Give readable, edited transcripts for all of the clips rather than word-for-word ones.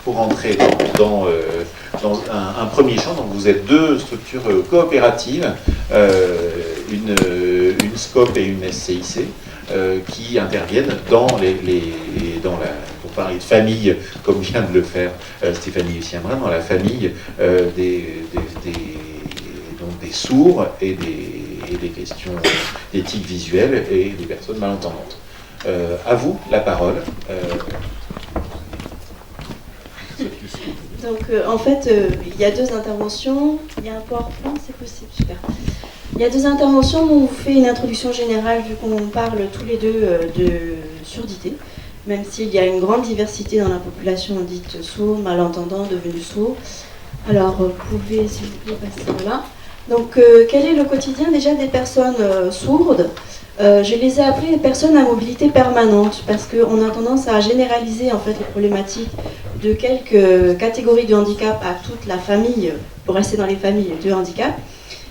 pour entrer dans un premier champ. Donc vous êtes deux structures coopératives, une SCOP et une SCIC, qui interviennent dans pour parler de famille, comme vient de le faire Stéphanie Lucien-Brun, dans la famille des sourds et des questions d'éthique visuelle et des personnes malentendantes. À vous la parole. Donc en fait, il y a deux interventions. Il y a un PowerPoint, c'est possible, super. Il y a deux interventions où on vous fait une introduction générale, vu qu'on parle tous les deux de surdité, même s'il y a une grande diversité dans la population dite sourde, malentendant, devenue sourd. Alors, vous pouvez, s'il vous plaît, passer là. Donc, quel est le quotidien déjà des personnes sourdes? Je les ai appelées personnes à mobilité permanente, parce qu'on a tendance à généraliser en fait les problématiques de quelques catégories de handicap à toute la famille, pour rester dans les familles de handicap.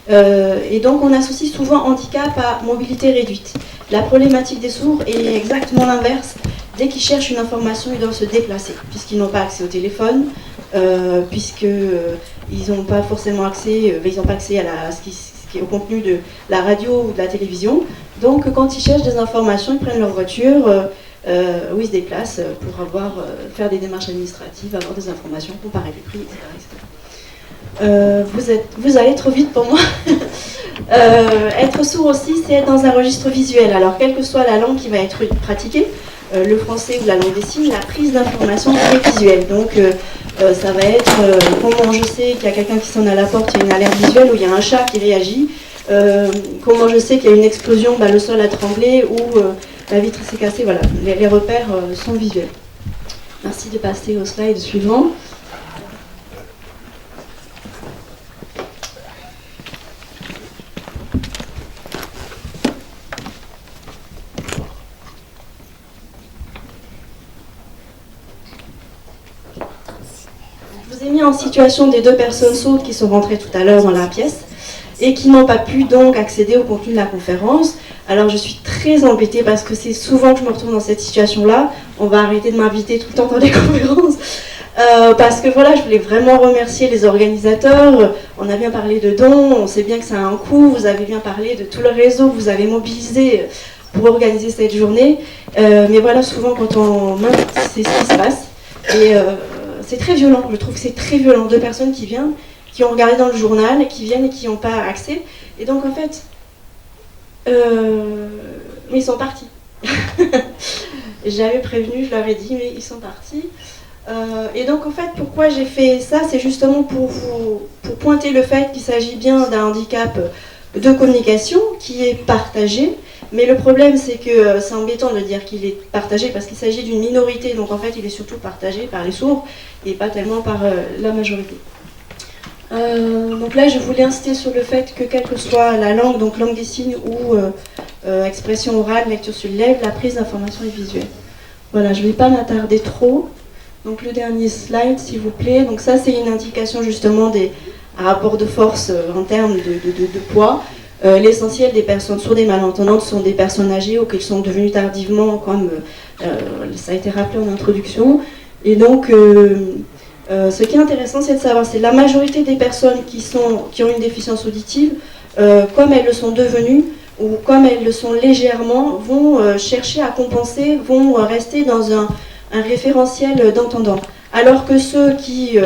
Et donc on associe souvent handicap à mobilité réduite. La problématique des sourds est exactement l'inverse. Dès qu'ils cherchent une information, ils doivent se déplacer, puisqu'ils n'ont pas accès au téléphone, puisqu'ils n'ont pas forcément accès, ils n'ont pas accès à ce qui est au contenu de la radio ou de la télévision. Donc quand ils cherchent des informations, ils prennent leur voiture, où ils se déplacent pour faire des démarches administratives, avoir des informations, comparer les prix, etc. Vous allez trop vite pour moi. Être sourd aussi, c'est être dans un registre visuel. Alors, quelle que soit la langue qui va être pratiquée, le français ou la langue des signes, la prise d'information est visuelle. Donc, ça va être comment je sais qu'il y a quelqu'un qui sonne à la porte, il y a une alerte visuelle, ou il y a un chat qui réagit. Comment je sais qu'il y a une explosion, le sol a tremblé, ou la vitre s'est cassée. Voilà, les repères sont visuels. Merci de passer au slide suivant. Mis en situation des deux personnes sourdes qui sont rentrées tout à l'heure dans la pièce et qui n'ont pas pu donc accéder au contenu de la conférence. Alors je suis très embêtée parce que c'est souvent que je me retrouve dans cette situation-là. On va arrêter de m'inviter tout le temps dans les conférences parce que voilà, je voulais vraiment remercier les organisateurs. On a bien parlé de dons, on sait bien que ça a un coût. Vous avez bien parlé de tout le réseau que vous avez mobilisé pour organiser cette journée. Mais voilà, souvent quand on m'invite, c'est ce qui se passe. Et c'est très violent, je trouve que c'est très violent. Deux personnes qui viennent, qui ont regardé dans le journal, qui viennent et qui n'ont pas accès. Et donc en fait, mais ils sont partis. J'avais prévenu, je leur ai dit, mais ils sont partis. Et donc en fait, pourquoi j'ai fait ça, c'est justement pour pointer le fait qu'il s'agit bien d'un handicap de communication qui est partagé. Mais le problème, c'est que c'est embêtant de dire qu'il est partagé parce qu'il s'agit d'une minorité, donc en fait, il est surtout partagé par les sourds et pas tellement par la majorité. Donc là, je voulais insister sur le fait que quelle que soit la langue, donc langue des signes ou expression orale, lecture sur les lèvres, la prise d'information est visuelle. Voilà, je ne vais pas m'attarder trop. Donc le dernier slide, s'il vous plaît. Donc ça, c'est une indication justement des rapports de force en termes de poids. L'essentiel des personnes sourdes et malentendantes sont des personnes âgées ou qu'elles sont devenues tardivement, comme ça a été rappelé en introduction. Et donc, ce qui est intéressant, c'est de savoir, c'est la majorité des personnes qui ont une déficience auditive, comme elles le sont devenues, ou comme elles le sont légèrement, vont chercher à compenser, vont rester dans un référentiel d'entendant. Alors que ceux qui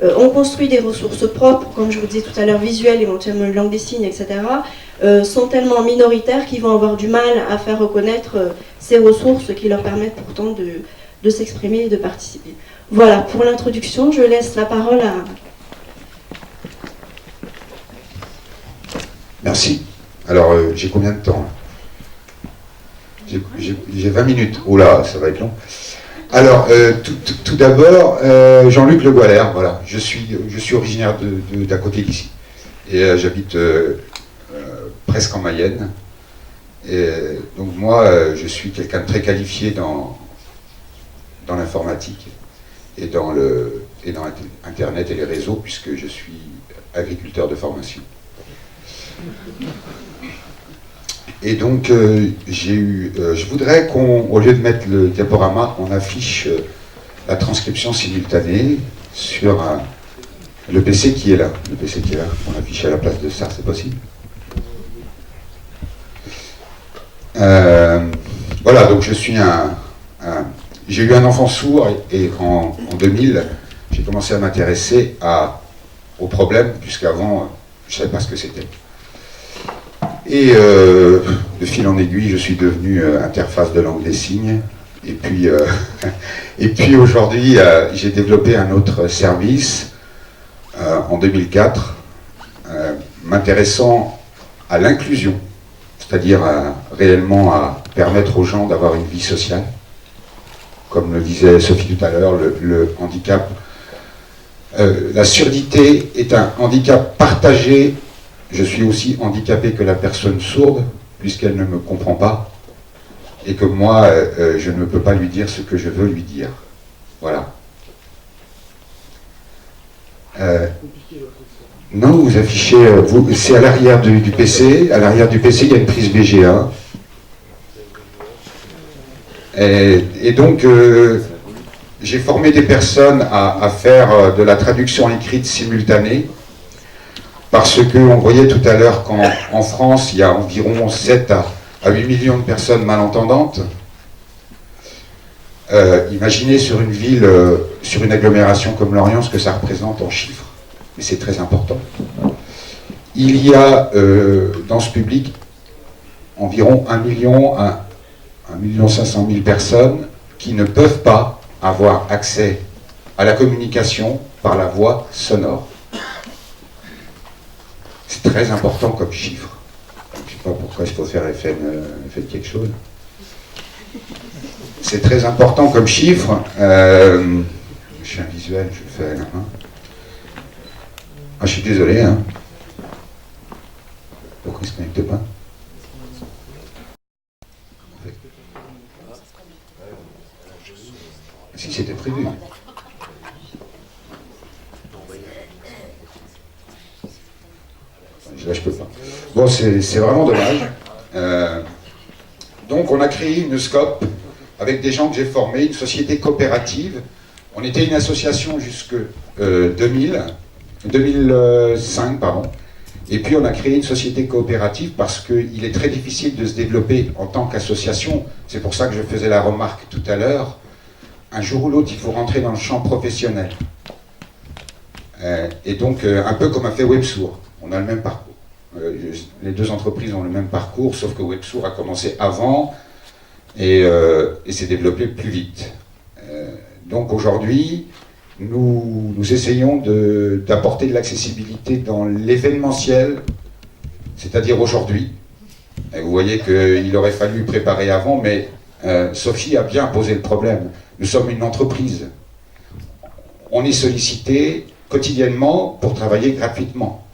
ont construit des ressources propres, comme je vous disais tout à l'heure, visuelles, éventuellement langue des signes, etc., sont tellement minoritaires qu'ils vont avoir du mal à faire reconnaître ces ressources qui leur permettent pourtant de s'exprimer et de participer. Voilà, pour l'introduction, je laisse la parole à... Merci. Alors, j'ai combien de temps? J'ai 20 minutes. Oh là, ça va être long. Alors, tout d'abord, Jean-Luc Le Goalaire, voilà. Je suis originaire d'à côté d'ici. Et j'habite presque en Mayenne. Et donc moi, je suis quelqu'un de très qualifié dans l'informatique et dans Internet et les réseaux, puisque je suis agriculteur de formation. Et donc, je voudrais qu'au lieu de mettre le diaporama, on affiche la transcription simultanée sur le PC qui est là. Le PC qui est là, on affiche à la place de ça, c'est possible. Voilà, donc je suis j'ai eu un enfant sourd et en 2000, j'ai commencé à m'intéresser au problème, puisqu'avant, je ne savais pas ce que c'était. Et de fil en aiguille, je suis devenu interface de langue des signes. Et puis aujourd'hui, j'ai développé un autre service en 2004, m'intéressant à l'inclusion, c'est-à-dire réellement à permettre aux gens d'avoir une vie sociale. Comme le disait Sophie tout à l'heure, le handicap, la surdité est un handicap partagé. Je suis aussi handicapé que la personne sourde, puisqu'elle ne me comprend pas, et que moi, je ne peux pas lui dire ce que je veux lui dire. Voilà. Non, vous affichez, c'est à l'arrière du PC. À l'arrière du PC, il y a une prise BGA. Et donc, j'ai formé des personnes à faire de la traduction écrite simultanée, parce qu'on voyait tout à l'heure qu'en France, il y a environ 7 à 8 millions de personnes malentendantes. Imaginez sur une ville, sur une agglomération comme Lorient, ce que ça représente en chiffres. Mais c'est très important. Il y a dans ce public environ 1 500 000 personnes qui ne peuvent pas avoir accès à la communication par la voie sonore. C'est très important comme chiffre. Je ne sais pas pourquoi il faut faire effet de quelque chose. C'est très important comme chiffre. Je suis un visuel, je fais la main. Ah, je suis désolé, hein. Pourquoi il ne se connecte pas? Si c'était prévu. Là, je peux pas. Bon, c'est vraiment dommage. Donc, on a créé une SCOP avec des gens que j'ai formés, une société coopérative. On était une association jusque 2005, pardon. Et puis, on a créé une société coopérative parce qu'il est très difficile de se développer en tant qu'association. C'est pour ça que je faisais la remarque tout à l'heure. Un jour ou l'autre, il faut rentrer dans le champ professionnel. Et donc, un peu comme a fait Websour. On a le même parcours. Les deux entreprises ont le même parcours, sauf que Websour a commencé avant et s'est développé plus vite. Donc aujourd'hui, nous essayons d'apporter de l'accessibilité dans l'événementiel, c'est-à-dire aujourd'hui. Et vous voyez qu'il aurait fallu préparer avant, mais Sophie a bien posé le problème. Nous sommes une entreprise. On est sollicité quotidiennement pour travailler gratuitement.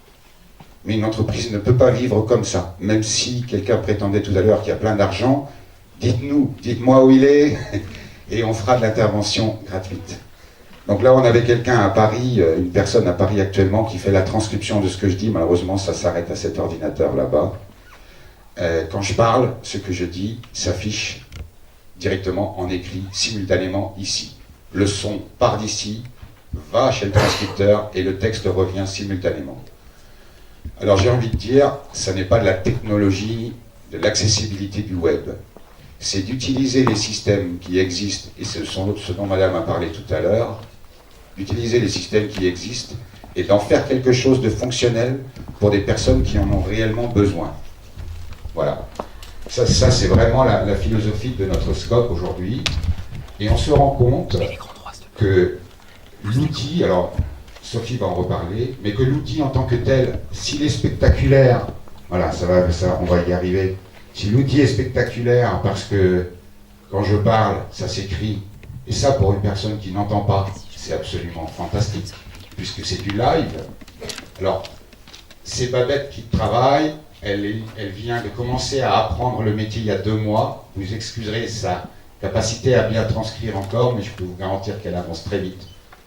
Mais une entreprise ne peut pas vivre comme ça. Même si quelqu'un prétendait tout à l'heure qu'il y a plein d'argent, dites-moi où il est, et on fera de l'intervention gratuite. Donc là, on avait quelqu'un à Paris, une personne à Paris actuellement, qui fait la transcription de ce que je dis. Malheureusement, ça s'arrête à cet ordinateur là-bas. Quand je parle, ce que je dis s'affiche directement en écrit, simultanément ici. Le son part d'ici, va chez le transcripteur, et le texte revient simultanément. Alors j'ai envie de dire, ça n'est pas de la technologie, de l'accessibilité du web. C'est d'utiliser les systèmes qui existent, et ce dont Madame a parlé tout à l'heure, d'utiliser les systèmes qui existent et d'en faire quelque chose de fonctionnel pour des personnes qui en ont réellement besoin. Voilà. Ça c'est vraiment la philosophie de notre scope aujourd'hui. Et on se rend compte que l'outil, alors Sophie va en reparler, mais que l'outil en tant que tel, s'il est spectaculaire, voilà, on va y arriver. Si l'outil est spectaculaire parce que quand je parle, ça s'écrit, et ça pour une personne qui n'entend pas, c'est absolument fantastique, puisque c'est du live. Alors, c'est Babette qui travaille, elle vient de commencer à apprendre le métier il y a 2 mois. Vous excuserez sa capacité à bien transcrire encore, mais je peux vous garantir qu'elle avance très vite.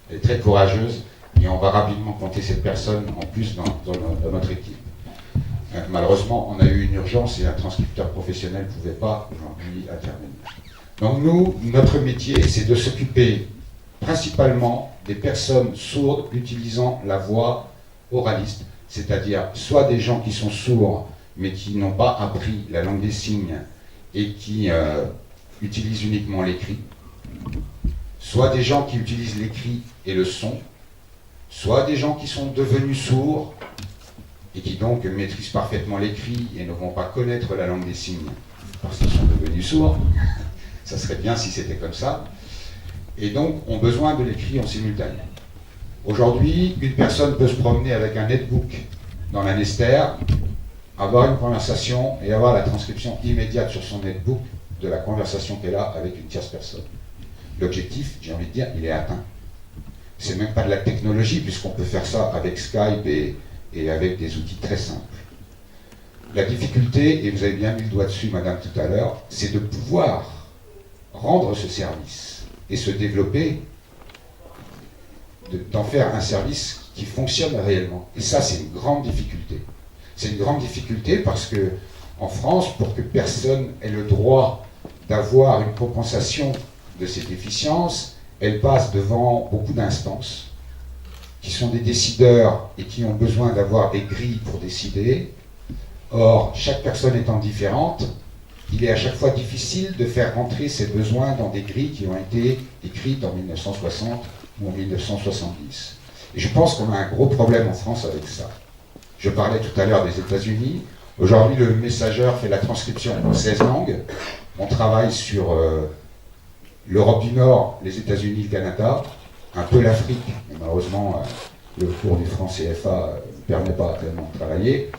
Elle est très courageuse, et on va rapidement compter cette personne en plus dans notre équipe. Malheureusement, on a eu une urgence et un transcripteur professionnel ne pouvait pas aujourd'hui intervenir. Donc nous, notre métier, c'est de s'occuper principalement des personnes sourdes utilisant la voix oraliste, c'est-à-dire soit des gens qui sont sourds mais qui n'ont pas appris la langue des signes et qui utilisent uniquement l'écrit, soit des gens qui utilisent l'écrit et le son, soit des gens qui sont devenus sourds et qui donc maîtrisent parfaitement l'écrit et ne vont pas connaître la langue des signes parce qu'ils sont devenus sourds. Ça serait bien si c'était comme ça. Et donc ont besoin de l'écrit en simultané. Aujourd'hui, une personne peut se promener avec un netbook dans la Nester, avoir une conversation et avoir la transcription immédiate sur son netbook de la conversation qu'elle a avec une tierce personne. L'objectif, j'ai envie de dire, il est atteint. C'est même pas de la technologie, puisqu'on peut faire ça avec Skype et avec des outils très simples. La difficulté, et vous avez bien mis le doigt dessus, madame, tout à l'heure, c'est de pouvoir rendre ce service et se développer, d'en faire un service qui fonctionne réellement. Et ça, c'est une grande difficulté. C'est une grande difficulté parce que, en France, pour que personne ait le droit d'avoir une compensation de ses déficiences, elle passe devant beaucoup d'instances qui sont des décideurs et qui ont besoin d'avoir des grilles pour décider. Or, chaque personne étant différente, il est à chaque fois difficile de faire rentrer ses besoins dans des grilles qui ont été écrites en 1960 ou en 1970. Et je pense qu'on a un gros problème en France avec ça. Je parlais tout à l'heure des États-Unis. Aujourd'hui, le Messenger fait la transcription en 16 langues. On travaille sur l'Europe du Nord, les États-Unis, le Canada, un peu l'Afrique. Mais malheureusement, le cours du franc CFA ne permet pas tellement de travailler.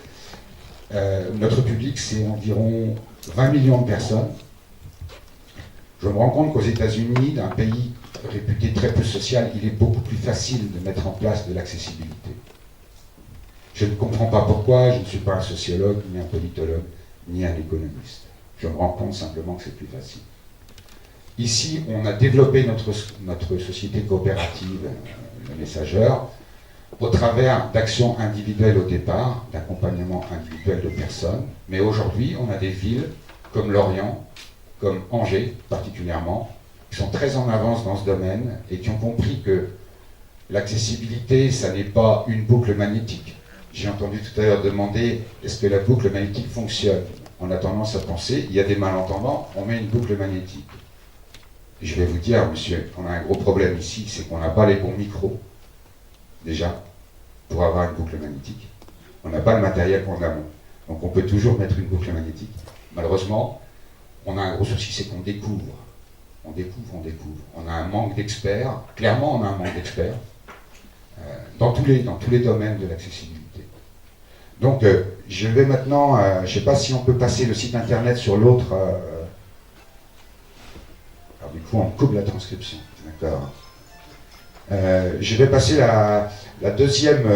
Notre public, c'est environ 20 millions de personnes. Je me rends compte qu'aux États-Unis, d'un pays réputé très peu social, il est beaucoup plus facile de mettre en place de l'accessibilité. Je ne comprends pas pourquoi, je ne suis pas un sociologue, ni un politologue, ni un économiste. Je me rends compte simplement que c'est plus facile. Ici, on a développé notre société coopérative, le Messenger, au travers d'actions individuelles au départ, d'accompagnement individuel de personnes. Mais aujourd'hui, on a des villes comme Lorient, comme Angers particulièrement, qui sont très en avance dans ce domaine et qui ont compris que l'accessibilité, ça n'est pas une boucle magnétique. J'ai entendu tout à l'heure demander est-ce que la boucle magnétique fonctionne. On a tendance à penser, il y a des malentendants, on met une boucle magnétique. Je vais vous dire, monsieur, on a un gros problème ici, c'est qu'on n'a pas les bons micros, déjà, pour avoir une boucle magnétique. On n'a pas le matériel en amont. Donc on peut toujours mettre une boucle magnétique. Malheureusement, on a un gros souci, c'est qu'on découvre. On découvre. On a un manque d'experts. Clairement, on a un manque d'experts dans tous les domaines de l'accessibilité. Donc, je vais maintenant, je ne sais pas si on peut passer le site internet sur l'autre. Alors du coup, on coupe la transcription. D'accord. Je vais passer la deuxième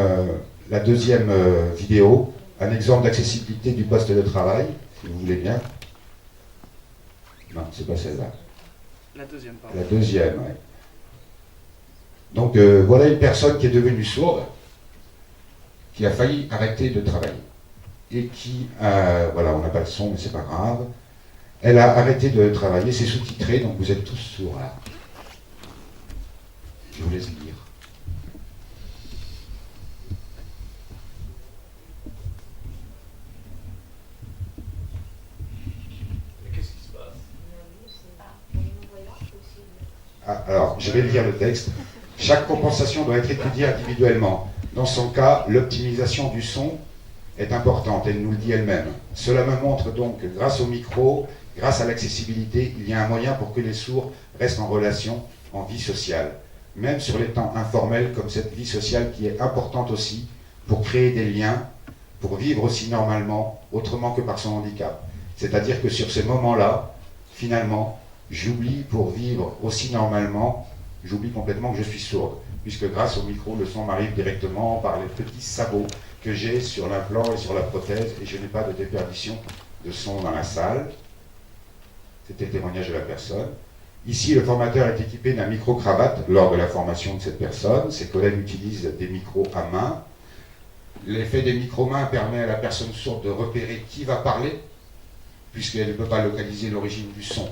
vidéo, un exemple d'accessibilité du poste de travail, si vous voulez bien. Non, c'est pas celle-là. La deuxième, pardon. La deuxième, oui. Donc voilà une personne qui est devenue sourde, qui a failli arrêter de travailler. Et qui, voilà, on n'a pas le son, mais c'est pas grave. Elle a arrêté de travailler, c'est sous-titré, donc vous êtes tous sourds là. Je vous laisse lire. Qu'est-ce qui se passe? Alors, je vais lire le texte. Chaque compensation doit être étudiée individuellement. Dans son cas, l'optimisation du son est importante, elle nous le dit elle-même. Cela me montre donc que grâce au micro, grâce à l'accessibilité, il y a un moyen pour que les sourds restent en relation, en vie sociale. Même sur les temps informels, comme cette vie sociale qui est importante aussi pour créer des liens, pour vivre aussi normalement, autrement que par son handicap. C'est-à-dire que sur ces moments-là, finalement, j'oublie pour vivre aussi normalement, j'oublie complètement que je suis sourde, puisque grâce au micro, le son m'arrive directement par les petits sabots que j'ai sur l'implant et sur la prothèse, et je n'ai pas de déperdition de son dans la salle. C'était le témoignage de la personne. Ici, le formateur est équipé d'un micro-cravate lors de la formation de cette personne. Ses collègues utilisent des micros à main. L'effet des micro-mains permet à la personne sourde de repérer qui va parler, puisqu'elle ne peut pas localiser l'origine du son.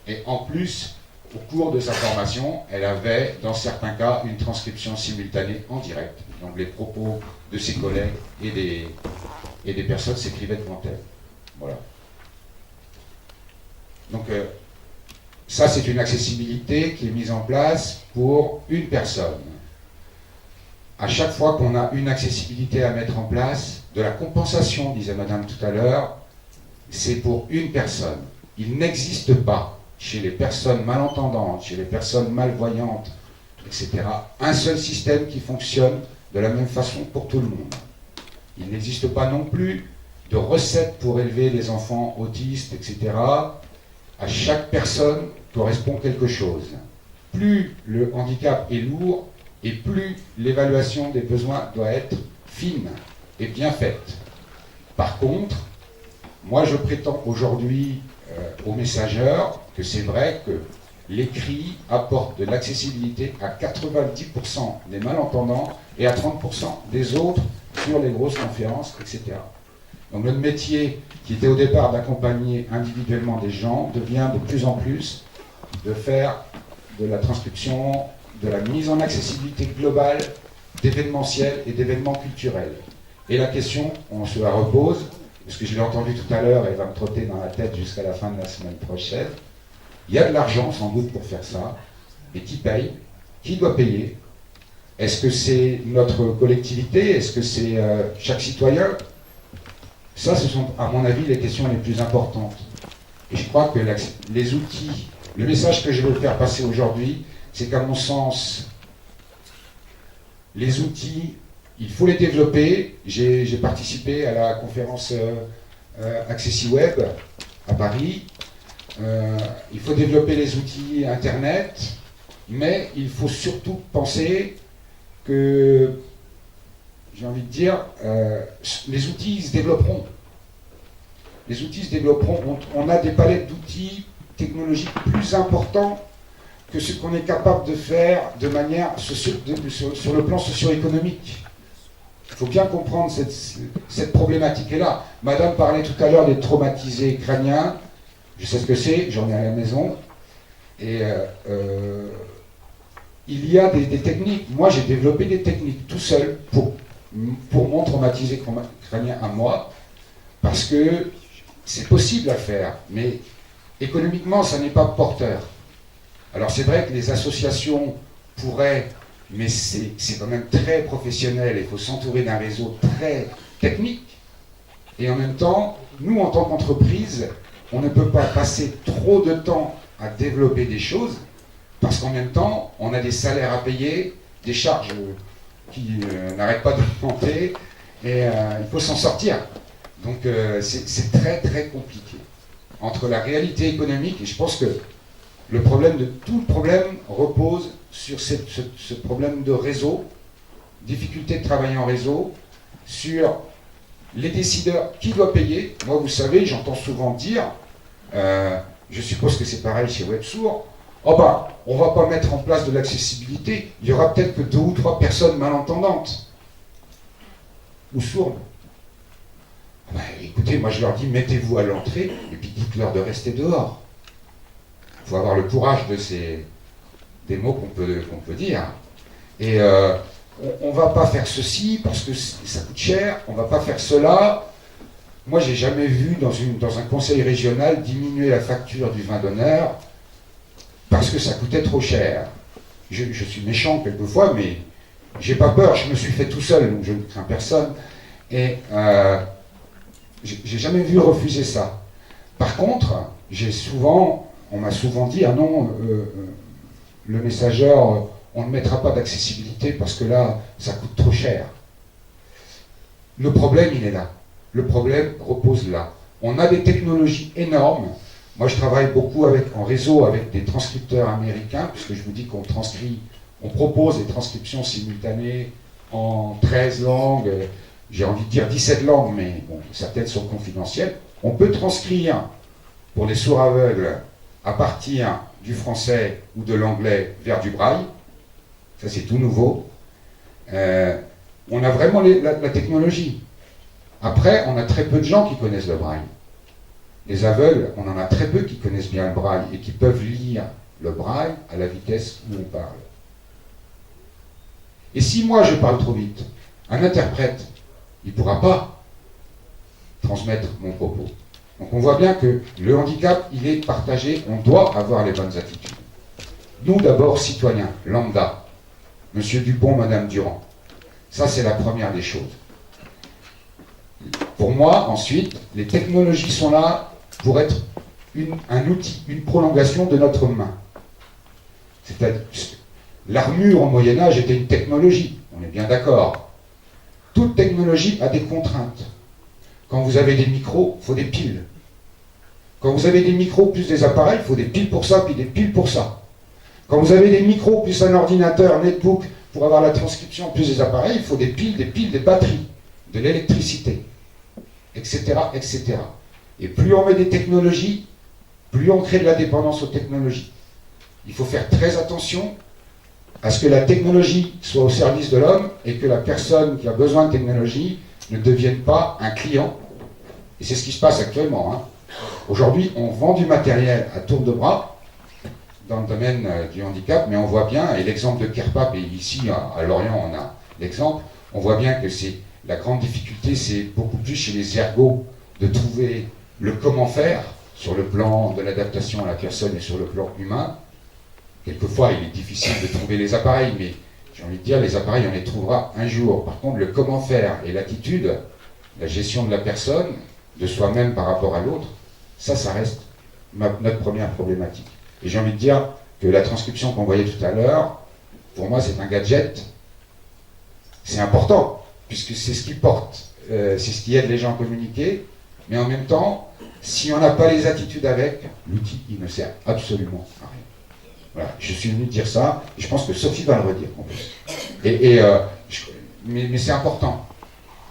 Et en plus, au cours de sa formation, elle avait, dans certains cas, une transcription simultanée en direct. Donc les propos de ses collègues et des personnes s'écrivaient devant elle. Voilà. Donc ça, c'est une accessibilité qui est mise en place pour une personne. À chaque fois qu'on a une accessibilité à mettre en place, de la compensation, disait madame tout à l'heure, c'est pour une personne. Il n'existe pas chez les personnes malentendantes, chez les personnes malvoyantes, etc., un seul système qui fonctionne de la même façon pour tout le monde. Il n'existe pas non plus de recettes pour élever les enfants autistes, etc. À chaque personne correspond quelque chose. Plus le handicap est lourd, et plus l'évaluation des besoins doit être fine et bien faite. Par contre, moi je prétends aujourd'hui aux messageurs que c'est vrai que l'écrit apporte de l'accessibilité à 90% des malentendants et à 30% des autres sur les grosses conférences, etc. Donc notre métier, qui était au départ d'accompagner individuellement des gens, devient de plus en plus de faire de la transcription, de la mise en accessibilité globale d'événementiels et d'événements culturels. Et la question, on se la repose, parce que je l'ai entendu tout à l'heure et elle va me trotter dans la tête jusqu'à la fin de la semaine prochaine. Il y a de l'argent sans doute pour faire ça, mais qui paye? Qui doit payer? Est-ce que c'est notre collectivité? Est-ce que c'est chaque citoyen? Ça, ce sont, à mon avis, les questions les plus importantes. Et je crois que les outils, le message que je veux faire passer aujourd'hui, c'est qu'à mon sens, les outils, il faut les développer. J'ai participé à la conférence AccessiWeb à Paris. Il faut développer les outils Internet, mais il faut surtout penser que, j'ai envie de dire, les outils se développeront. Les outils se développeront. On a des palettes d'outils technologiques plus importants que ce qu'on est capable de faire de manière sur le plan socio-économique. Il faut bien comprendre cette problématique-là. Madame parlait tout à l'heure des traumatisés crâniens. Je sais ce que c'est, j'en ai à la maison. Et il y a des techniques. Moi, j'ai développé des techniques tout seul pour mon traumatisé crânien à moi, parce que c'est possible à faire, mais économiquement, ça n'est pas porteur. Alors c'est vrai que les associations pourraient, mais c'est quand même très professionnel, il faut s'entourer d'un réseau très technique. Et en même temps, nous, en tant qu'entreprise, on ne peut pas passer trop de temps à développer des choses, parce qu'en même temps, on a des salaires à payer, des charges qui n'arrêtent pas d'augmenter, et il faut s'en sortir. Donc c'est très très compliqué. Entre la réalité économique, et je pense que tout le problème repose sur ce problème de réseau, difficulté de travailler en réseau, sur les décideurs, qui doit payer. Moi, vous savez, j'entends souvent dire, je suppose que c'est pareil chez WebSourd, oh bah, on va pas mettre en place de l'accessibilité, il y aura peut-être que 2 ou 3 personnes malentendantes ou sourdes. Bah, écoutez, moi je leur dis, mettez-vous à l'entrée et puis dites-leur de rester dehors. Il faut avoir le courage des mots qu'on peut dire. Et on ne va pas faire ceci parce que ça coûte cher, on ne va pas faire cela. Moi, j'ai jamais vu dans un conseil régional diminuer la facture du vin d'honneur parce que ça coûtait trop cher. Je suis méchant quelquefois, mais j'ai pas peur, je me suis fait tout seul, donc je ne crains personne. Et j'ai jamais vu refuser ça. Par contre, on m'a souvent dit, ah non, le messageur, on ne mettra pas d'accessibilité parce que là, ça coûte trop cher. Le problème, il est là. Le problème repose là. On a des technologies énormes. Moi, je travaille beaucoup en réseau avec des transcripteurs américains, puisque je vous dis qu'on propose des transcriptions simultanées en 13 langues, j'ai envie de dire 17 langues, mais bon, certaines sont confidentielles. On peut transcrire pour les sourds aveugles à partir du français ou de l'anglais vers du braille. Ça, c'est tout nouveau. On a vraiment la technologie. Après, on a très peu de gens qui connaissent le braille. Les aveugles, on en a très peu qui connaissent bien le braille et qui peuvent lire le braille à la vitesse où on parle. Et si moi je parle trop vite, un interprète, il ne pourra pas transmettre mon propos. Donc on voit bien que le handicap, il est partagé, on doit avoir les bonnes attitudes. Nous d'abord, citoyens, lambda, Monsieur Dupont, Madame Durand. Ça c'est la première des choses. Pour moi, ensuite, les technologies sont là pour être un outil, une prolongation de notre main. C'est-à-dire, l'armure au Moyen-Âge était une technologie, on est bien d'accord. Toute technologie a des contraintes. Quand vous avez des micros, il faut des piles. Quand vous avez des micros plus des appareils, il faut des piles pour ça, puis des piles pour ça. Quand vous avez des micros plus un ordinateur, un netbook, pour avoir la transcription plus des appareils, il faut des piles, des batteries, de l'électricité, etc., etc. Et plus on met des technologies, plus on crée de la dépendance aux technologies. Il faut faire très attention à ce que la technologie soit au service de l'homme et que la personne qui a besoin de technologie ne devienne pas un client. Et c'est ce qui se passe actuellement. Hein. Aujourd'hui, on vend du matériel à tour de bras dans le domaine du handicap, mais on voit bien, et l'exemple de Kerpap, et ici à Lorient on a l'exemple, on voit bien que la grande difficulté, c'est beaucoup plus chez les ergots de trouver le comment faire sur le plan de l'adaptation à la personne et sur le plan humain. Quelquefois, il est difficile de trouver les appareils, mais j'ai envie de dire, les appareils, on les trouvera un jour. Par contre, le comment faire et l'attitude, la gestion de la personne, de soi-même par rapport à l'autre, ça reste notre première problématique. Et j'ai envie de dire que la transcription qu'on voyait tout à l'heure, pour moi, c'est un gadget. C'est important, puisque c'est ce qui porte, c'est ce qui aide les gens à communiquer, mais en même temps, si on n'a pas les attitudes avec, l'outil, il ne sert absolument à rien. Voilà, je suis venu dire ça, et je pense que Sophie va le redire en plus. Mais c'est important.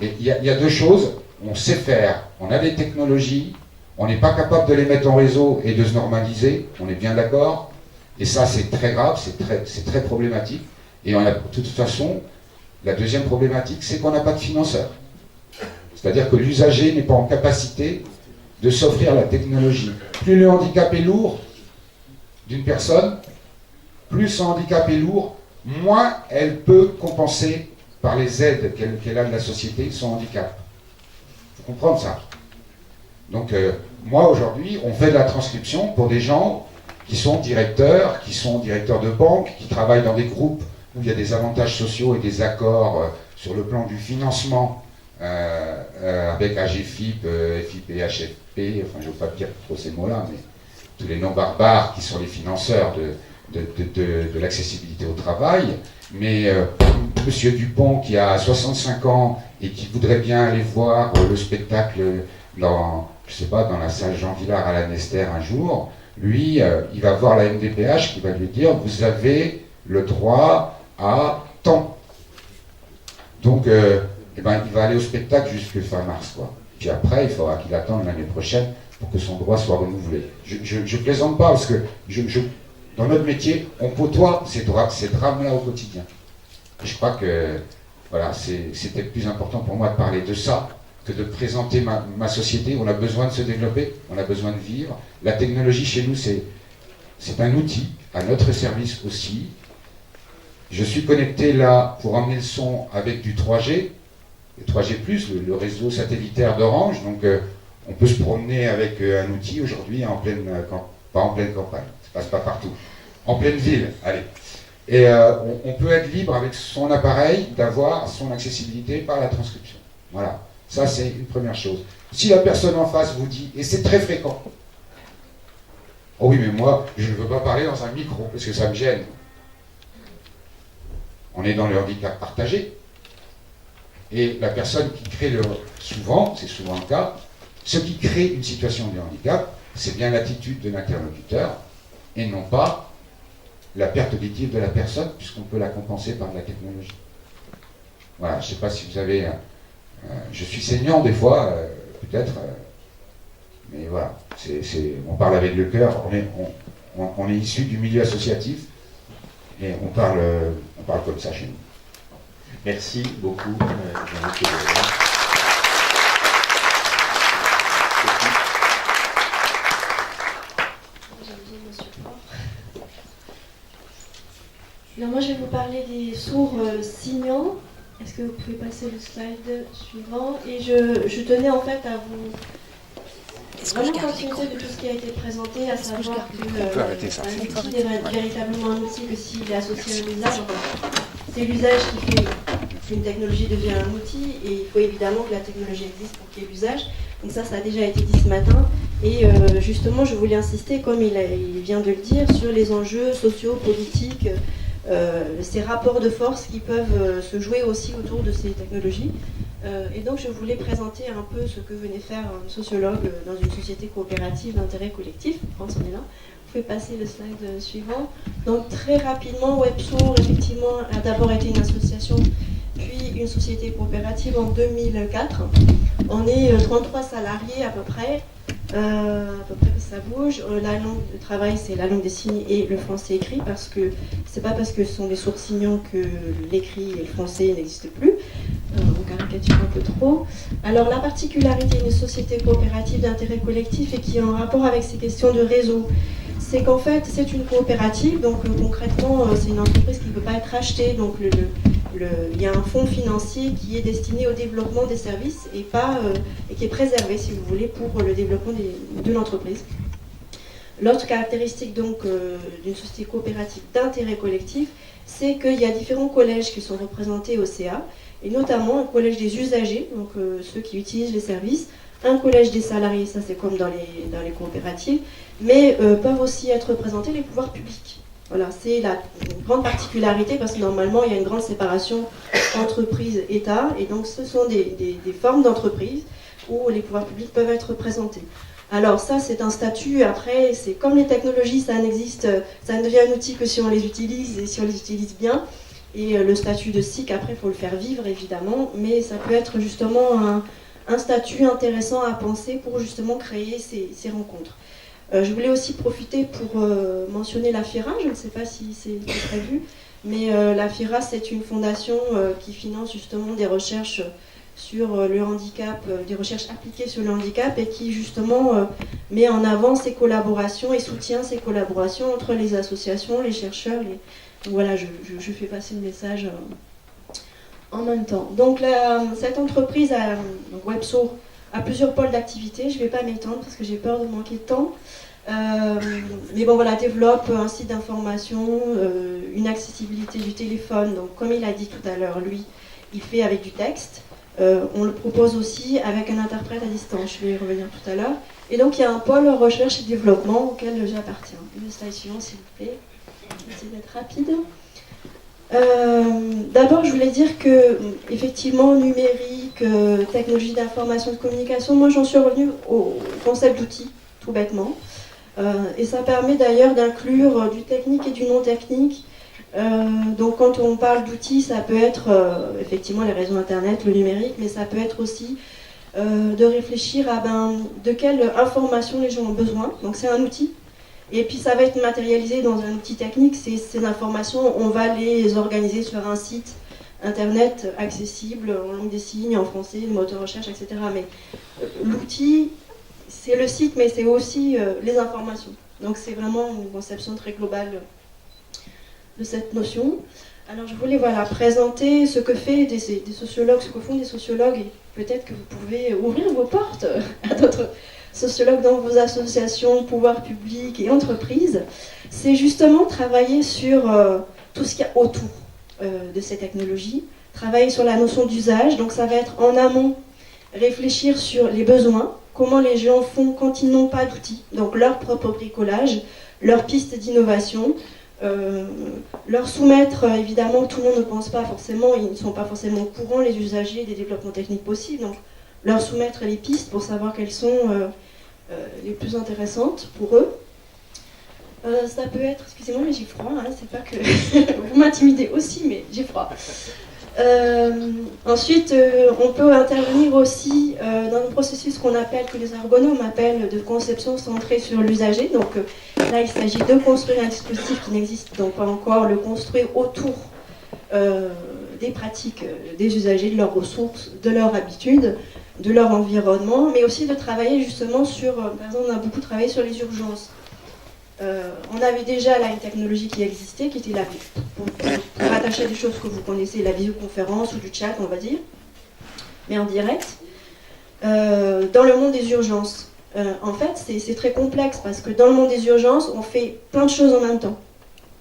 Et il y a deux choses, on sait faire, on a des technologies, on n'est pas capable de les mettre en réseau et de se normaliser, on est bien d'accord, et ça c'est très grave, c'est très problématique, et on a, de toute façon, la deuxième problématique, c'est qu'on n'a pas de financeurs. C'est-à-dire que l'usager n'est pas en capacité de s'offrir la technologie. Plus le handicap est lourd d'une personne, plus son handicap est lourd, moins elle peut compenser par les aides qu'elle a de la société son handicap. Il faut comprendre ça. Donc moi aujourd'hui, on fait de la transcription pour des gens qui sont directeurs de banque, qui travaillent dans des groupes où il y a des avantages sociaux et des accords sur le plan du financement avec AGFIP, FIP, HFP, enfin je ne veux pas dire trop ces mots-là, mais tous les noms barbares qui sont les financeurs de l'accessibilité au travail. Mais Monsieur Dupont qui a 65 ans et qui voudrait bien aller voir le spectacle dans la salle Jean Villard à la Nester un jour, lui, il va voir la MDPH qui va lui dire « Vous avez le droit à temps ». Donc, il va aller au spectacle jusqu'à fin mars, quoi. Puis après, il faudra qu'il attende l'année prochaine pour que son droit soit renouvelé. Je plaisante pas, parce que dans notre métier, on côtoie ces drames-là au quotidien. Et je crois que voilà, c'était plus important pour moi de parler de ça que de présenter ma société. On a besoin de se développer, on a besoin de vivre. La technologie chez nous, c'est un outil à notre service aussi. Je suis connecté là pour emmener le son avec du 3G, le 3G+, le réseau satellitaire d'Orange. Donc on peut se promener avec un outil aujourd'hui pas en pleine campagne, ça passe pas partout. En pleine ville, allez. Et on peut être libre avec son appareil d'avoir son accessibilité par la transcription. Voilà, ça c'est une première chose. Si la personne en face vous dit, et c'est très fréquent, oh oui mais moi je ne veux pas parler dans un micro parce que ça me gêne. On est dans le handicap partagé. Et la personne qui crée souvent, c'est souvent le cas, ce qui crée une situation de handicap, c'est bien l'attitude de l'interlocuteur et non pas la perte auditive de la personne, puisqu'on peut la compenser par la technologie. Voilà, je ne sais pas si vous avez... je suis saignant des fois, peut-être, mais voilà, on parle avec le cœur, on est issu du milieu associatif, et on parle comme ça chez nous. Merci beaucoup, Jean-Luc Legoilère. J'aime bien Monsieur Fort. Alors moi je vais vous parler des sourds signants. Est-ce que vous pouvez passer le slide suivant? Et je tenais en fait à vous vraiment continuer de tout ce qui a été présenté, à savoir que un outil est véritablement un outil que s'il est associé à un usage, c'est l'usage qui fait qu'une technologie devient un outil, et il faut évidemment que la technologie existe pour qu'il y ait l'usage. Donc ça a déjà été dit ce matin, et justement je voulais insister, comme il vient de le dire, sur les enjeux sociaux, politiques, ces rapports de force qui peuvent se jouer aussi autour de ces technologies. Et donc je voulais présenter un peu ce que venait faire un sociologue dans une société coopérative d'intérêt collectif. Franz, on est là. Vous pouvez passer le slide suivant. Donc très rapidement, WebSourd effectivement a d'abord été une association, puis une société coopérative en 2004. On est 33 salariés à peu près que ça bouge. La langue de travail, c'est la langue des signes et le français écrit, parce que c'est pas parce que ce sont des sourds signants que l'écrit et le français n'existent plus. On caricature un peu trop. Alors la particularité d'une société coopérative d'intérêt collectif, et qui est en rapport avec ces questions de réseau, c'est qu'en fait c'est une coopérative, donc concrètement c'est une entreprise qui ne peut pas être rachetée, donc il y a un fonds financier qui est destiné au développement des services et qui est préservé, si vous voulez, pour le développement de l'entreprise. L'autre caractéristique donc d'une société coopérative d'intérêt collectif, c'est qu'il y a différents collèges qui sont représentés au CA, et notamment un collège des usagers, donc ceux qui utilisent les services, un collège des salariés, ça c'est comme dans les coopératives, mais peuvent aussi être représentés les pouvoirs publics. Voilà, c'est une grande particularité, parce que normalement il y a une grande séparation entreprise-État, et donc ce sont des formes d'entreprise où les pouvoirs publics peuvent être représentés. Alors ça c'est un statut, après c'est comme les technologies, ça ne devient un outil que si on les utilise et si on les utilise bien, et le statut de SIC après il faut le faire vivre évidemment, mais ça peut être justement un statut intéressant à penser pour justement créer ces rencontres. Je voulais aussi profiter pour mentionner la FIRA, je ne sais pas si c'est prévu, mais la FIRA c'est une fondation qui finance justement des recherches sur le handicap, des recherches appliquées sur le handicap, et qui justement met en avant ces collaborations et soutient ces collaborations entre les associations, les chercheurs. Donc voilà, je fais passer le message en même temps. Donc cette entreprise, WebSourd, a plusieurs pôles d'activité. Je ne vais pas m'étendre parce que j'ai peur de manquer de temps. Mais bon voilà, développe un site d'information, une accessibilité du téléphone. Donc comme il a dit tout à l'heure, lui, il fait avec du texte. On le propose aussi avec un interprète à distance. Je vais y revenir tout à l'heure. Et donc il y a un pôle recherche et développement auquel j'appartiens. Le slide suivant, s'il vous plaît. Je vais essayer d'être rapide. D'abord, je voulais dire que, effectivement, numérique, technologie d'information et de communication, moi j'en suis revenue au concept d'outil, tout bêtement. Et ça permet d'ailleurs d'inclure du technique et du non technique. Donc quand on parle d'outils, ça peut être effectivement les réseaux internet, le numérique, mais ça peut être aussi de réfléchir à de quelle information les gens ont besoin. Donc c'est un outil. Et puis ça va être matérialisé dans un outil technique. Ces informations, on va les organiser sur un site internet accessible en langue des signes, en français, le moteur de recherche, etc. Mais l'outil, c'est le site, mais c'est aussi les informations. Donc c'est vraiment une conception très globale de cette notion. Alors je voulais présenter ce que fait des sociologues, ce que font des sociologues, et peut-être que vous pouvez ouvrir vos portes à d'autres sociologues dans vos associations, pouvoirs publics et entreprises. C'est justement travailler sur tout ce qu'il y a autour de ces technologies, travailler sur la notion d'usage. Donc ça va être en amont, réfléchir sur les besoins, comment les gens font quand ils n'ont pas d'outils, donc leur propre bricolage, leurs pistes d'innovation, leur soumettre, évidemment, tout le monde ne pense pas forcément, ils ne sont pas forcément au courant, les usagers, des développements techniques possibles, donc leur soumettre les pistes pour savoir quelles sont les plus intéressantes pour eux. Ça peut être, excusez-moi mais j'ai froid, hein, c'est pas que vous m'intimidez aussi, mais j'ai froid. Ensuite, on peut intervenir aussi dans un processus qu'on appelle, que les ergonomes appellent de conception centrée sur l'usager. Donc là, il s'agit de construire un dispositif qui n'existe donc pas encore, le construire autour des pratiques des usagers, de leurs ressources, de leurs habitudes, de leur environnement, mais aussi de travailler justement sur, par exemple, on a beaucoup travaillé sur les urgences. On avait déjà là une technologie qui existait, qui était pour rattacher des choses que vous connaissez, la visioconférence ou du chat, on va dire, mais en direct. Dans le monde des urgences, en fait, c'est très complexe parce que dans le monde des urgences, on fait plein de choses en même temps.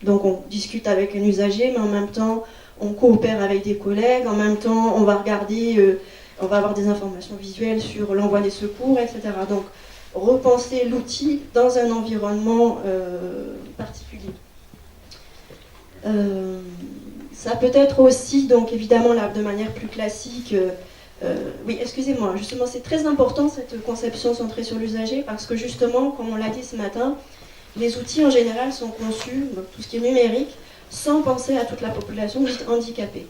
Donc on discute avec un usager, mais en même temps, on coopère avec des collègues, en même temps, on va regarder, on va avoir des informations visuelles sur l'envoi des secours, etc. Donc, repenser l'outil dans un environnement particulier. Ça peut être aussi, donc évidemment, là, de manière plus classique. Oui, excusez-moi, justement, c'est très important cette conception centrée sur l'usager parce que justement, comme on l'a dit ce matin, les outils en général sont conçus, donc, tout ce qui est numérique, sans penser à toute la population dite handicapée.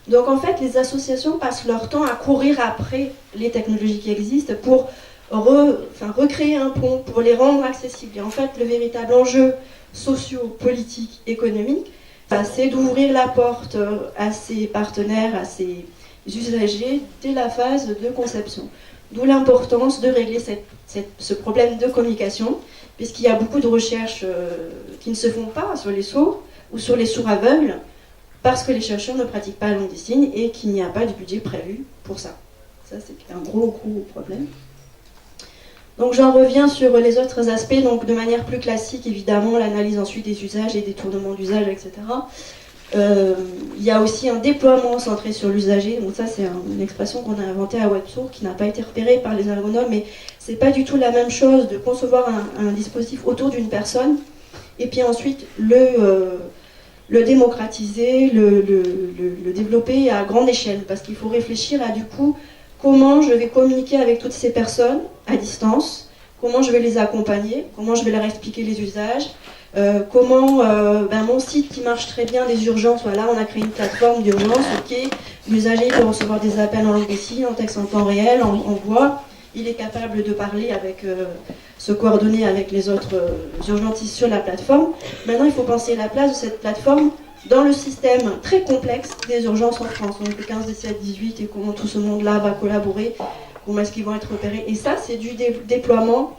Donc en fait, les associations passent leur temps à courir après les technologies qui existent pour recréer un pont, pour les rendre accessibles. Et en fait, le véritable enjeu socio-politique, économique, c'est d'ouvrir la porte à ses partenaires, à ses usagers dès la phase de conception. D'où l'importance de régler ce problème de communication, puisqu'il y a beaucoup de recherches qui ne se font pas sur les sourds ou sur les sourds aveugles, parce que les chercheurs ne pratiquent pas la langue des signes et qu'il n'y a pas de budget prévu pour ça. Ça, c'est un gros problème. Donc j'en reviens sur les autres aspects, donc de manière plus classique, évidemment, l'analyse ensuite des usages et des tournements d'usage, etc. Il y a aussi un déploiement centré sur l'usager, donc ça c'est une expression qu'on a inventée à WebSource, qui n'a pas été repérée par les ergonomes, mais c'est pas du tout la même chose de concevoir un dispositif autour d'une personne, et puis ensuite le démocratiser, le développer à grande échelle, parce qu'il faut réfléchir à du coup comment je vais communiquer avec toutes ces personnes à distance, comment je vais les accompagner, comment je vais leur expliquer les usages, comment mon site qui marche très bien des urgences, voilà, on a créé une plateforme d'urgence, ok, l'usager peut recevoir des appels en langue des signes, en texte en temps réel, en voix, il est capable de parler avec, se coordonner avec les autres urgentistes sur la plateforme. Maintenant, il faut penser la place de cette plateforme dans le système très complexe des urgences en France, donc le 15, 17, 18, et comment tout ce monde-là va collaborer, comment est-ce qu'ils vont être repérés. Et ça, c'est du déploiement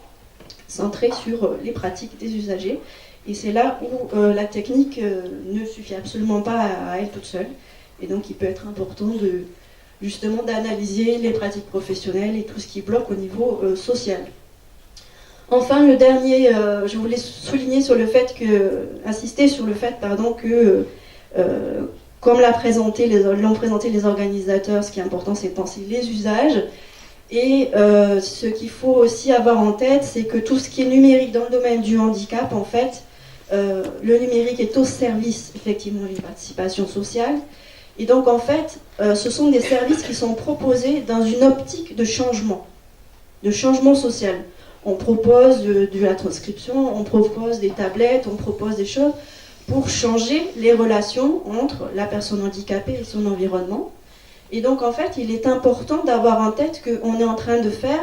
centré sur les pratiques des usagers. Et c'est là où la technique ne suffit absolument pas à elle toute seule. Et donc, il peut être important justement d'analyser les pratiques professionnelles et tout ce qui bloque au niveau social. Enfin, le dernier, je voulais souligner sur le fait insister sur le fait, que, comme l'ont présenté les organisateurs, ce qui est important, c'est de penser les usages. Et ce qu'il faut aussi avoir en tête, c'est que tout ce qui est numérique dans le domaine du handicap, en fait, le numérique est au service, effectivement, d'une participation sociale. Et donc, en fait, ce sont des services qui sont proposés dans une optique de changement social. On propose de la transcription, on propose des tablettes, on propose des choses pour changer les relations entre la personne handicapée et son environnement. Et donc, en fait, il est important d'avoir en tête qu'on est en train de faire...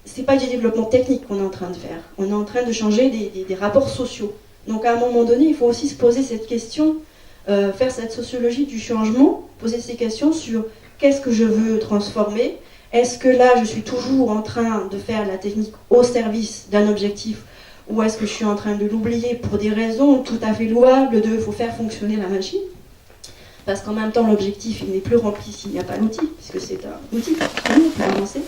c'est pas du développement technique qu'on est en train de faire. On est en train de changer des rapports sociaux. Donc, à un moment donné, il faut aussi se poser cette question, faire cette sociologie du changement, poser ces questions sur qu'est-ce que je veux transformer. Est-ce que là, je suis toujours en train de faire la technique au service d'un objectif, ou est-ce que je suis en train de l'oublier pour des raisons tout à fait louables de « faut faire fonctionner la machine ». Parce qu'en même temps, l'objectif il n'est plus rempli s'il n'y a pas l'outil, puisque c'est un outil pour avancer.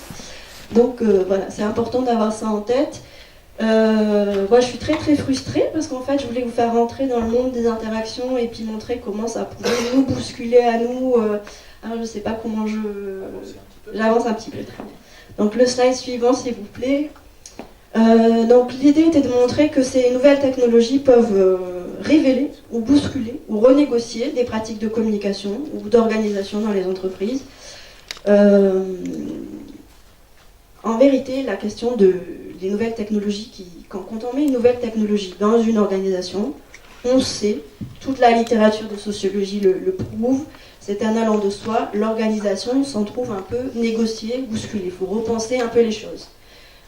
Donc voilà, c'est important d'avoir ça en tête. Moi, je suis très très frustrée, parce qu'en fait, je voulais vous faire rentrer dans le monde des interactions et puis montrer comment ça pouvait nous bousculer à nous. Alors, je ne sais pas comment j'avance un petit peu. Très bien. Donc le slide suivant, s'il vous plaît. Donc l'idée était de montrer que ces nouvelles technologies peuvent révéler ou bousculer ou renégocier des pratiques de communication ou d'organisation dans les entreprises. En vérité, la question des nouvelles technologies, quand on met une nouvelle technologie dans une organisation, on sait, toute la littérature de sociologie le prouve, c'est un allant de soi, l'organisation s'en trouve un peu négociée, bousculée. Il faut repenser un peu les choses.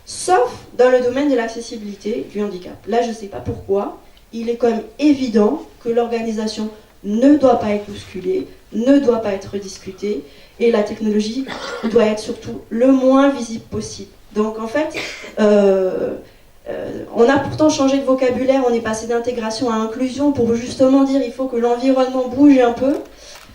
Sauf dans le domaine de l'accessibilité du handicap. Là, je ne sais pas pourquoi, il est quand même évident que l'organisation ne doit pas être bousculée, ne doit pas être discutée, et la technologie doit être surtout le moins visible possible. Donc en fait, On a pourtant changé de vocabulaire, on est passé d'intégration à inclusion pour justement dire il faut que l'environnement bouge un peu.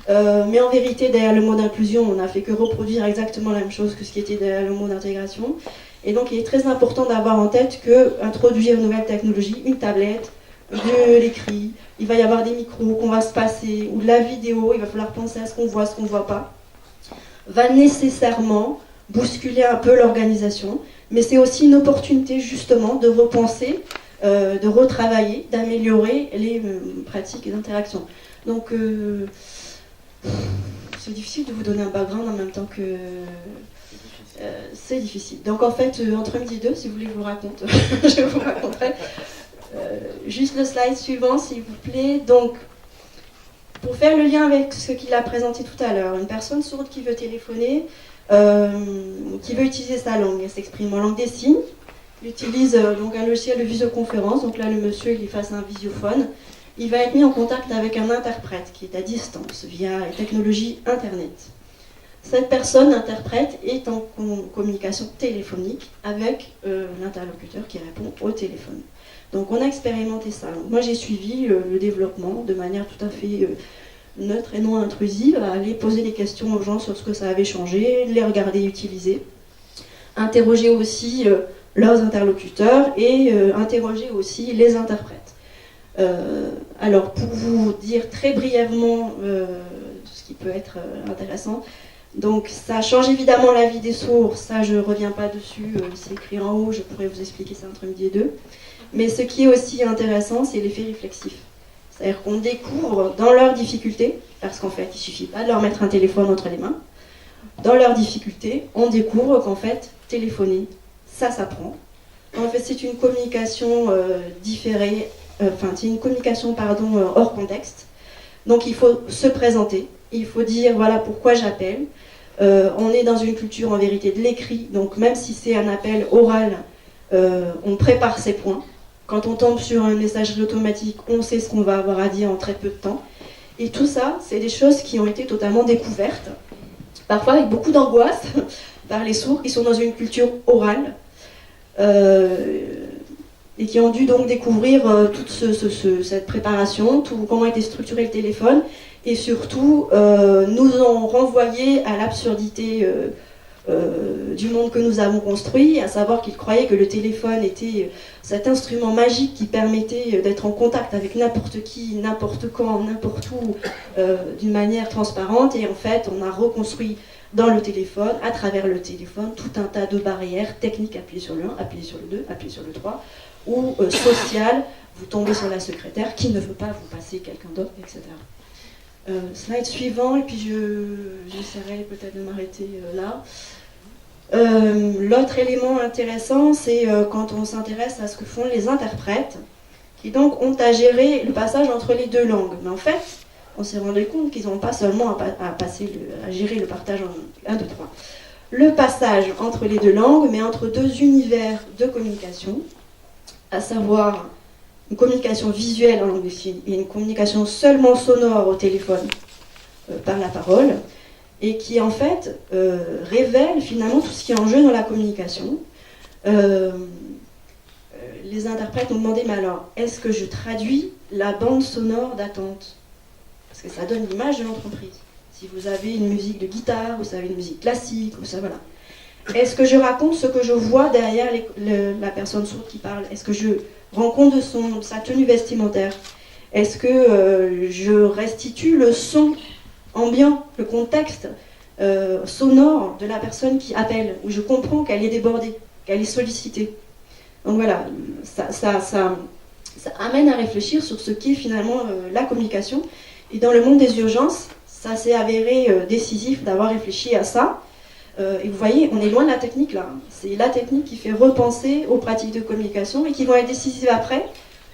Mais en vérité, derrière le mot d'inclusion, on n'a fait que reproduire exactement la même chose que ce qui était derrière le mot d'intégration. Et donc il est très important d'avoir en tête qu'introduire une nouvelle technologie, une tablette, de l'écrit, il va y avoir des micros qu'on va se passer, ou de la vidéo, il va falloir penser à ce qu'on voit, ce qu'on ne voit pas, va nécessairement bousculer un peu l'organisation. Mais c'est aussi une opportunité justement de repenser, de retravailler, d'améliorer les pratiques d'interaction. Donc c'est difficile de vous donner un background en même temps que... c'est difficile. Donc en fait, entre midi et deux, si vous voulez que je vous raconte, je vous raconterai. Juste le slide suivant, s'il vous plaît. Donc, pour faire le lien avec ce qu'il a présenté tout à l'heure, une personne sourde qui veut téléphoner, qui veut utiliser sa langue, elle s'exprime en langue des signes, il utilise donc un logiciel de visioconférence, donc là le monsieur il est face à un visiophone, il va être mis en contact avec un interprète qui est à distance via les technologies internet. Cette personne, interprète, est en communication téléphonique avec l'interlocuteur qui répond au téléphone. Donc on a expérimenté ça. Donc, moi j'ai suivi le développement de manière tout à fait neutre et non intrusive, à aller poser des questions aux gens sur ce que ça avait changé, les regarder utiliser, interroger aussi leurs interlocuteurs et interroger aussi les interprètes. Alors pour vous dire très brièvement ce qui peut être intéressant, donc ça change évidemment la vie des sourds, ça je ne reviens pas dessus, c'est écrit en haut, je pourrais vous expliquer ça entre midi et deux. Mais ce qui est aussi intéressant, c'est l'effet réflexif. C'est-à-dire qu'on découvre dans leurs difficultés, parce qu'en fait, il ne suffit pas de leur mettre un téléphone entre les mains, dans leurs difficultés, on découvre qu'en fait, téléphoner, ça s'apprend. En fait, c'est une communication différée, c'est une communication, hors contexte. Donc il faut se présenter, il faut dire voilà pourquoi j'appelle. On est dans une culture en vérité de l'écrit, donc même si c'est un appel oral, on prépare ses points. Quand on tombe sur un messagerie automatique, on sait ce qu'on va avoir à dire en très peu de temps. Et tout ça, c'est des choses qui ont été totalement découvertes, parfois avec beaucoup d'angoisse, par les sourds qui sont dans une culture orale, et qui ont dû donc découvrir toute cette préparation, comment était structuré le téléphone, et surtout nous ont renvoyé à l'absurdité du monde que nous avons construit, à savoir qu'ils croyaient que le téléphone était cet instrument magique qui permettait d'être en contact avec n'importe qui, n'importe quand, n'importe où, d'une manière transparente. Et en fait, on a reconstruit dans le téléphone, à travers le téléphone, tout un tas de barrières techniques. Appuyez sur le 1, appuyez sur le 2, appuyez sur le 3, ou sociales, vous tombez sur la secrétaire qui ne veut pas vous passer quelqu'un d'autre, etc. Slide suivant, et puis j'essaierai peut-être de m'arrêter là. L'autre élément intéressant, c'est quand on s'intéresse à ce que font les interprètes, qui donc ont à gérer le passage entre les deux langues. Mais en fait, on s'est rendu compte qu'ils n'ont pas seulement à gérer le partage en 1, 2, 3. Le passage entre les deux langues, mais entre deux univers de communication, à savoir une communication visuelle en langue des signes et une communication seulement sonore au téléphone par la parole, et qui en fait révèle finalement tout ce qui est en jeu dans la communication. Les interprètes ont demandé, mais alors, est-ce que je traduis la bande sonore d'attente? Parce que ça donne l'image de l'entreprise. Si vous avez une musique de guitare, vous avez une musique classique, ou ça, voilà. Est-ce que je raconte ce que je vois derrière la personne sourde qui parle? Est-ce que je rends compte de sa tenue vestimentaire? Est-ce que je restitue le son ambiant, le contexte sonore de la personne qui appelle, où je comprends qu'elle est débordée, qu'elle est sollicitée? Donc voilà, ça amène à réfléchir sur ce qu'est finalement la communication. Et dans le monde des urgences, ça s'est avéré décisif d'avoir réfléchi à ça. Et vous voyez, on est loin de la technique là. C'est la technique qui fait repenser aux pratiques de communication et qui vont être décisives après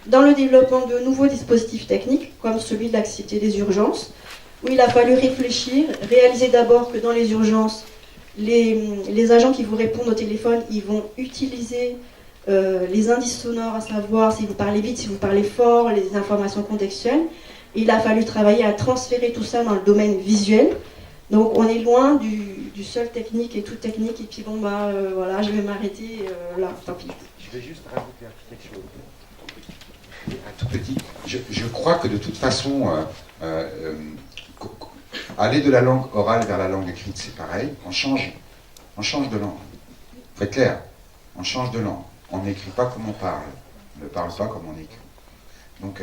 dans le développement de nouveaux dispositifs techniques, comme celui de l'accessibilité des urgences, où il a fallu réfléchir, réaliser d'abord que dans les urgences, les agents qui vous répondent au téléphone, ils vont utiliser les indices sonores, à savoir si vous parlez vite, si vous parlez fort, les informations contextuelles. Et il a fallu travailler à transférer tout ça dans le domaine visuel. Donc on est loin du seul technique et tout technique, et puis bon bah voilà, je vais m'arrêter là, tant pis. Je vais juste rajouter quelque chose. Un tout petit. Je crois que de toute façon, aller de la langue orale vers la langue écrite, c'est pareil. On change de langue. Faut être clair. On change de langue. On n'écrit pas comme on parle. On ne parle pas comme on écrit. Donc,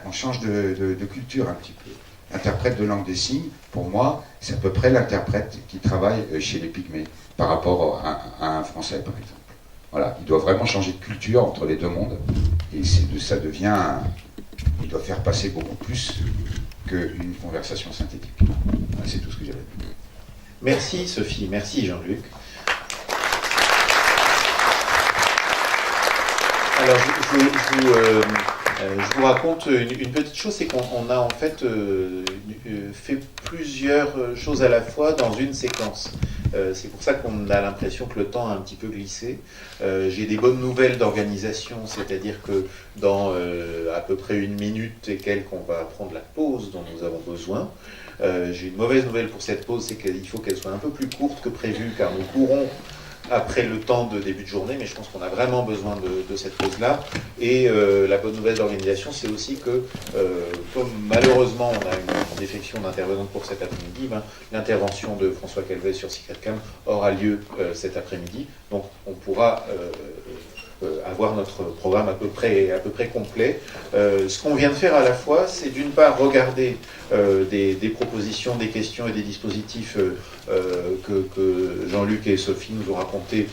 on change de culture un petit peu. Interprète de langue des signes, pour moi, c'est à peu près l'interprète qui travaille chez les Pygmées par rapport à un Français, par exemple. Voilà, il doit vraiment changer de culture entre les deux mondes, et ça devient... il doit faire passer beaucoup plus qu'une conversation synthétique. Voilà, c'est tout ce que j'avais à dire. Merci Sophie, merci Jean-Luc. Alors, je vous raconte une petite chose, c'est qu'on a en fait fait plusieurs choses à la fois dans une séquence. C'est pour ça qu'on a l'impression que le temps a un petit peu glissé. J'ai des bonnes nouvelles d'organisation, c'est-à-dire que dans à peu près 1 minute et quelques, on va prendre la pause dont nous avons besoin. J'ai une mauvaise nouvelle pour cette pause, c'est qu'il faut qu'elle soit un peu plus courte que prévu, car nous courons après le temps de début de journée, mais je pense qu'on a vraiment besoin de cette pause-là. Et la bonne nouvelle d'organisation, c'est aussi que, comme malheureusement on a une défection d'intervenante pour cet après-midi, l'intervention de François Calvet sur SecretCam aura lieu cet après-midi. Donc on pourra avoir notre programme à peu près complet. Ce qu'on vient de faire à la fois, c'est d'une part regarder des propositions, des questions et des dispositifs que Jean-Luc et Sophie nous ont racontés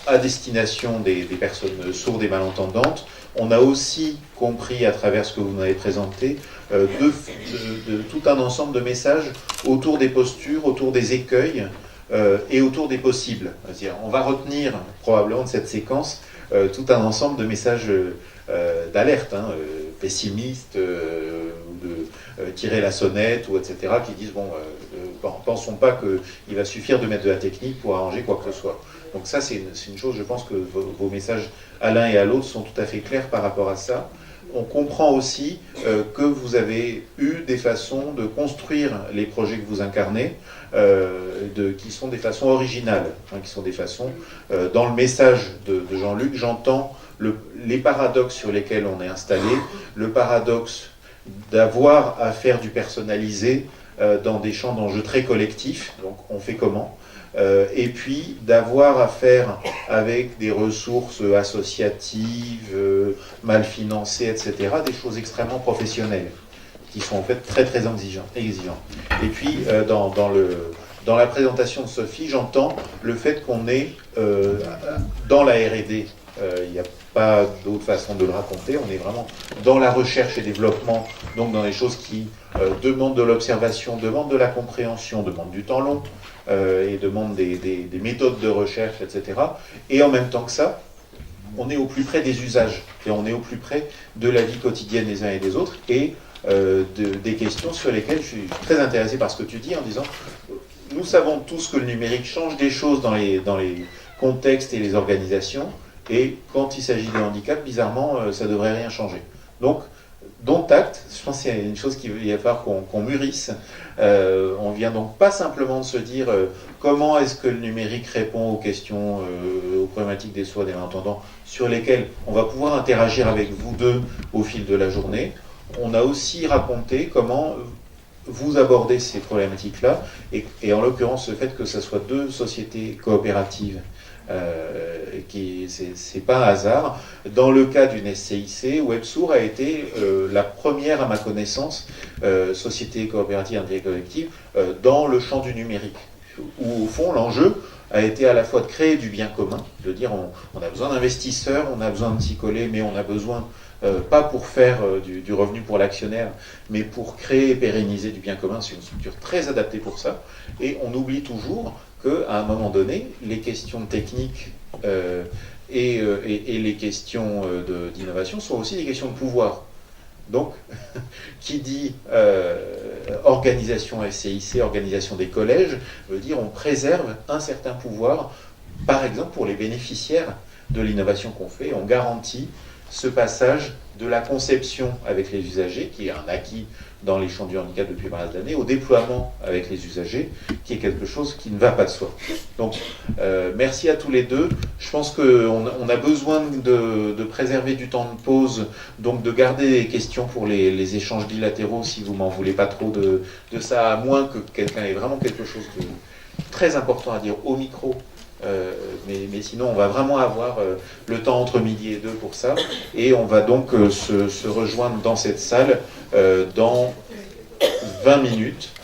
à destination des personnes sourdes et malentendantes. On a aussi compris à travers ce que vous nous avez présenté de tout un ensemble de messages autour des postures, autour des écueils et autour des possibles. C'est-à-dire, on va retenir probablement de cette séquence tout un ensemble de messages d'alerte, pessimistes, ou de tirer la sonnette, ou etc., qui disent, pensons pas qu'il va suffire de mettre de la technique pour arranger quoi que ce soit. Donc ça, c'est une chose, je pense que vos messages à l'un et à l'autre sont tout à fait clairs par rapport à ça. On comprend aussi que vous avez eu des façons de construire les projets que vous incarnez, qui sont des façons originales, qui sont des façons... dans le message de Jean-Luc, j'entends les paradoxes sur lesquels on est installé, le paradoxe d'avoir à faire du personnalisé dans des champs d'enjeux très collectifs, donc on fait comment ? Et puis d'avoir à faire avec des ressources associatives, mal financées, etc., des choses extrêmement professionnelles, qui sont en fait très très exigeantes. Et puis dans la présentation de Sophie, j'entends le fait qu'on est dans la R&D. Il n'y a pas d'autre façon de le raconter. On est vraiment dans la recherche et développement, donc dans les choses qui demandent de l'observation, demandent de la compréhension, demandent du temps long, et demandent des méthodes de recherche, etc. Et en même temps que ça, on est au plus près des usages, et on est au plus près de la vie quotidienne des uns et des autres, et des questions sur lesquelles je suis très intéressé par ce que tu dis, en disant, nous savons tous que le numérique change des choses dans les contextes et les organisations, et quand il s'agit de handicap, bizarrement, ça ne devrait rien changer. Donc, dont acte, je pense qu'il y a une chose qu'il va falloir qu'on mûrisse. On vient donc pas simplement de se dire comment est-ce que le numérique répond aux questions, aux problématiques des sourds et des malentendants, sur lesquelles on va pouvoir interagir avec vous deux au fil de la journée. On a aussi raconté comment vous abordez ces problématiques-là, et en l'occurrence le fait que ce soit 2 sociétés coopératives, c'est pas un hasard. Dans le cas d'une SCIC, Websourd a été la première, à ma connaissance, société coopérative indirecte collective dans le champ du numérique, où au fond l'enjeu a été à la fois de créer du bien commun, de dire on a besoin d'investisseurs, on a besoin de s'y coller, mais on a besoin pas pour faire du revenu pour l'actionnaire, mais pour créer et pérenniser du bien commun. C'est une structure très adaptée pour ça, et on oublie toujours qu'à un moment donné, les questions techniques et les questions d'innovation sont aussi des questions de pouvoir. Donc, qui dit organisation SCIC, organisation des collèges, veut dire on préserve un certain pouvoir, par exemple pour les bénéficiaires de l'innovation qu'on fait, on garantit ce passage de la conception avec les usagers, qui est un acquis dans les champs du handicap depuis pas mal d'années, au déploiement avec les usagers, qui est quelque chose qui ne va pas de soi. Donc, merci à tous les deux. Je pense qu'on a besoin de préserver du temps de pause, donc de garder des questions pour les échanges bilatéraux, si vous m'en voulez pas trop de ça, à moins que quelqu'un ait vraiment quelque chose de très important à dire au micro. Mais sinon, on va vraiment avoir le temps entre midi et 2 pour ça. Et on va donc se rejoindre dans cette salle dans 20 minutes.